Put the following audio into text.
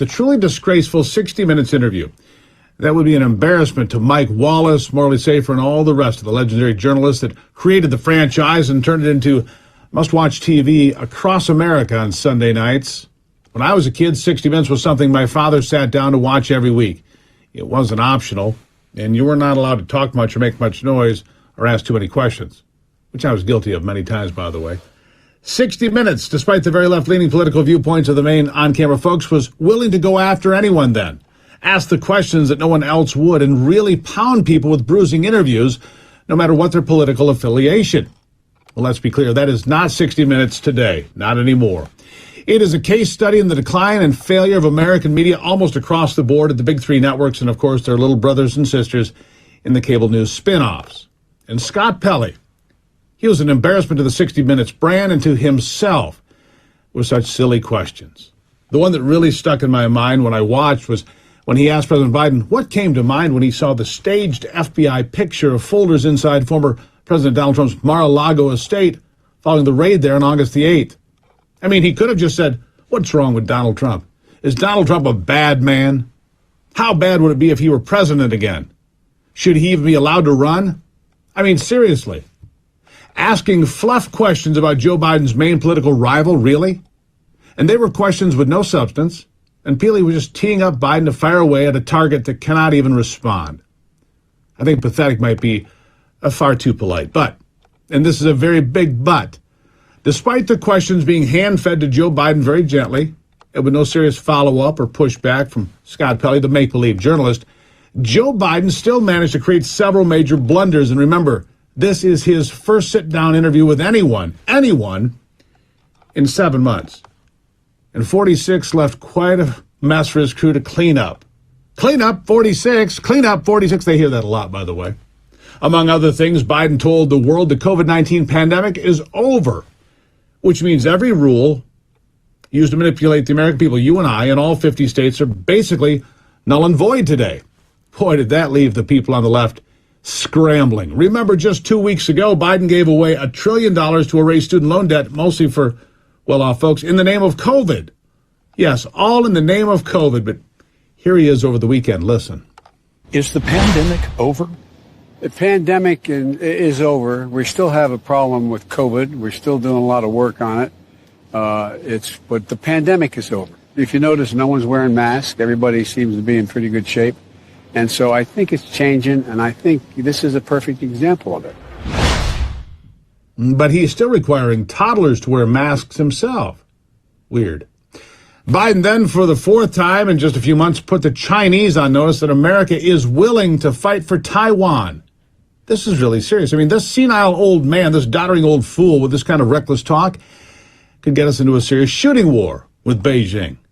the truly disgraceful 60 Minutes interview. That would be an embarrassment to Mike Wallace, Morley Safer, and all the rest of the legendary journalists that created the franchise and turned it into must-watch TV across America on Sunday nights. When I was a kid, 60 Minutes was something my father sat down to watch every week. It wasn't optional, and you were not allowed to talk much or make much noise or ask too many questions, which I was guilty of many times, by the way. 60 Minutes, despite the very left-leaning political viewpoints of the main on-camera folks, was willing to go after anyone then, ask the questions that no one else would, and really pound people with bruising interviews, no matter what their political affiliation. Well, let's be clear, that is not 60 Minutes today, not anymore. It is a case study in the decline and failure of American media almost across the board at the big three networks and, of course, their little brothers and sisters in the cable news spin-offs. And Scott Pelley, he was an embarrassment to the 60 Minutes brand and to himself with such silly questions. The one that really stuck in my mind when I watched was when he asked President Biden what came to mind when he saw the staged FBI picture of folders inside former President Donald Trump's Mar-a-Lago estate following the raid there on August the 8th. I mean, he could have just said, what's wrong with Donald Trump? Is Donald Trump a bad man? How bad would it be if he were president again? Should he even be allowed to run? I mean, seriously. Asking fluff questions about Joe Biden's main political rival, really? And they were questions with no substance, and Pelley was just teeing up Biden to fire away at a target that cannot even respond. I think pathetic might be far too polite, but, and this is a very big but, despite the questions being hand-fed to Joe Biden very gently, and with no serious follow-up or pushback from Scott Pelley, the make-believe journalist, Joe Biden still managed to create several major blunders. And remember, this is his first sit-down interview with anyone, in 7 months. And 46 left quite a mess for his crew to clean up. Clean up 46, clean up 46. They hear that a lot, by the way. Among other things, Biden told the world the COVID-19 pandemic is over, which means every rule used to manipulate the American people, you and I, in all 50 states are basically null and void today. Boy, did that leave the people on the left scrambling. Remember, just 2 weeks ago, Biden gave away $1 trillion to erase student loan debt, mostly for well-off folks, in the name of COVID. Yes, all in the name of COVID, but here he is over the weekend. Listen. Is the pandemic over? The pandemic is over. We still have a problem with COVID. We're still doing a lot of work on it. But the pandemic is over. If you notice, no one's wearing masks. Everybody seems to be in pretty good shape. And so I think it's changing, and I think this is a perfect example of it. But he's still requiring toddlers to wear masks himself. Weird. Biden then, for the fourth time in just a few months, put the Chinese on notice that America is willing to fight for Taiwan. This is really serious. I mean, this senile old man, this doddering old fool with this kind of reckless talk could get us into a serious shooting war with Beijing.